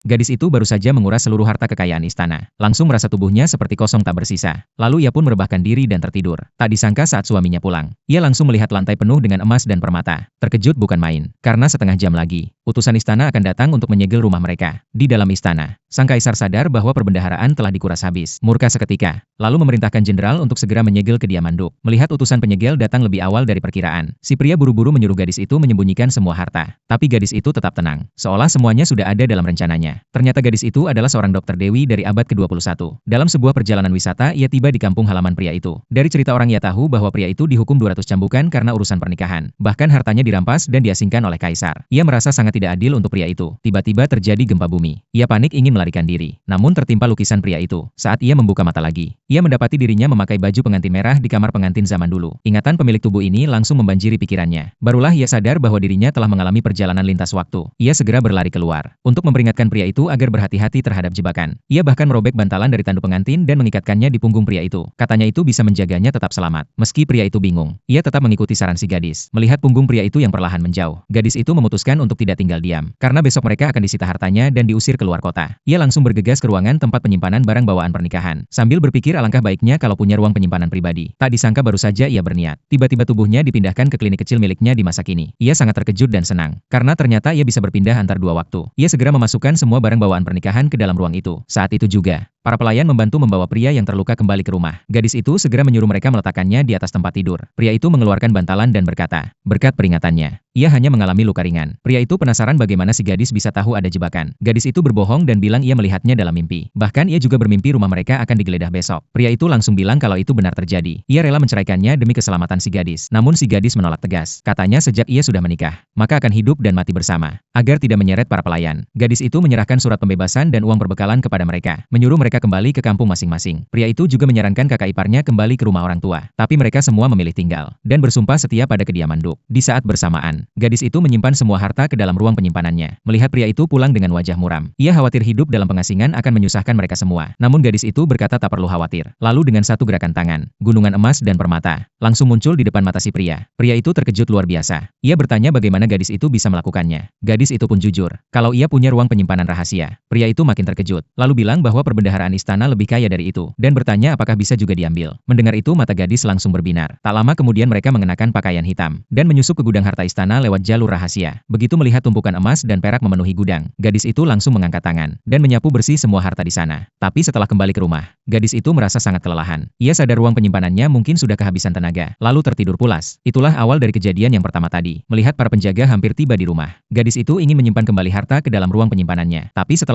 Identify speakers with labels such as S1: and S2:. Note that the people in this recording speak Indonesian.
S1: Gadis itu baru saja menguras seluruh harta kekayaan istana. Langsung merasa tubuhnya seperti kosong tak bersisa. Lalu ia pun merebahkan diri dan tertidur. Tak disangka saat suaminya pulang, ia langsung melihat lantai penuh dengan emas dan permata. Terkejut bukan main, karena setengah jam lagi, utusan istana akan datang untuk menyegel rumah mereka. Di dalam istana, sang kaisar sadar bahwa perbendaharaan telah dikuras habis. Murka seketika, lalu memerintahkan jenderal untuk segera menyegel kediaman Duk. Melihat utusan penyegel datang lebih awal dari perkiraan, si pria buru-buru menyuruh gadis itu menyembunyikan semua harta. Tapi gadis itu tetap tenang, seolah semuanya sudah ada dalam rencananya. Ternyata gadis itu adalah seorang dokter dewi dari abad ke-21. Dalam sebuah perjalanan wisata, ia tiba di kampung halaman pria itu. Dari cerita orang ia tahu bahwa pria itu dihukum 200 cambukan karena urusan pernikahan. Bahkan hartanya dirampas dan diasingkan oleh kaisar. Ia merasa sangat tidak adil untuk pria itu. Tiba-tiba terjadi gempa bumi. Ia panik ingin melarikan diri. Namun tertimpa lukisan pria itu. Saat ia membuka mata lagi, ia mendapati dirinya memakai baju pengantin merah di kamar pengantin zaman dulu. Ingatan pemilik tubuh ini langsung membanjiri pikirannya. Barulah ia sadar bahwa dirinya telah mengalami perjalanan lintas waktu. Ia segera berlari keluar untuk memperingatkan pria itu agar berhati-hati terhadap jebakan. Ia bahkan merobek bantalan dari tanduk pengantin dan mengikatkannya di punggung pria itu. Katanya itu bisa menjaganya tetap selamat. Meski pria itu bingung, ia tetap mengikuti saran si gadis. Melihat punggung pria itu yang perlahan menjauh, gadis itu memutuskan untuk tidak tinggal diam. Karena besok mereka akan disita hartanya dan diusir keluar kota. Ia langsung bergegas ke ruangan tempat penyimpanan barang bawaan pernikahan. Sambil berpikir alangkah baiknya kalau punya ruang penyimpanan pribadi. Tak disangka baru saja ia berniat, tiba-tiba tubuhnya dipindahkan ke klinik kecil miliknya di masa kini. Ia sangat terkejut dan senang, karena ternyata ia bisa berpindah antar dua waktu. Ia segera memasukkan semua barang bawaan pernikahan ke dalam ruang itu. Saat itu juga, para pelayan membantu membawa pria yang terluka kembali ke rumah. Gadis itu segera menyuruh mereka meletakkannya di atas tempat tidur. Pria itu mengeluarkan bantalan dan berkata, berkat peringatannya, ia hanya mengalami luka ringan. Pria itu penasaran bagaimana si gadis bisa tahu ada jebakan. Gadis itu berbohong dan bilang ia melihatnya dalam mimpi. Bahkan ia juga bermimpi rumah mereka akan digeledah besok. Pria itu langsung bilang kalau itu benar terjadi. Ia rela menceraikannya demi keselamatan si gadis. Namun si gadis menolak tegas. Katanya sejak ia sudah menikah, maka akan hidup dan mati bersama. Agar tidak menyeret para pelayan, gadis itu menyerahkan surat pembebasan dan uang perbekalan kepada mereka, menyuruh mereka kembali ke kampung masing-masing. Pria itu juga menyarankan kakak iparnya kembali ke rumah orang tua. Tapi mereka semua memilih tinggal dan bersumpah setia pada kediaman Duk. Di saat bersamaan, gadis itu menyimpan semua harta ke dalam ruang penyimpanannya. Melihat pria itu pulang dengan wajah muram, ia khawatir hidup dalam pengasingan akan menyusahkan mereka semua. Namun gadis itu berkata tak perlu khawatir. Lalu dengan satu gerakan tangan, gunungan emas dan permata langsung muncul di depan mata si pria. Pria itu terkejut luar biasa. Ia bertanya bagaimana gadis itu bisa melakukannya. Gadis itu pun jujur kalau ia punya ruang penyimpanan rahasia. Pria itu makin terkejut, lalu bilang bahwa perbendaharaan istana lebih kaya dari itu, dan bertanya apakah bisa juga diambil. Mendengar itu mata gadis langsung berbinar. Tak lama kemudian mereka mengenakan pakaian hitam, dan menyusup ke gudang harta istana lewat jalur rahasia. Begitu melihat tumpukan emas dan perak memenuhi gudang, gadis itu langsung mengangkat tangan, dan menyapu bersih semua harta di sana. Tapi setelah kembali ke rumah, gadis itu merasa sangat kelelahan. Ia sadar ruang penyimpanannya mungkin sudah kehabisan tenaga, lalu tertidur pulas. Itulah awal dari kejadian yang pertama tadi. Melihat para penjaga hampir tiba di rumah, gadis itu ingin menyimpan kembali harta ke dalam ruang penyimpanannya. Tapi setelah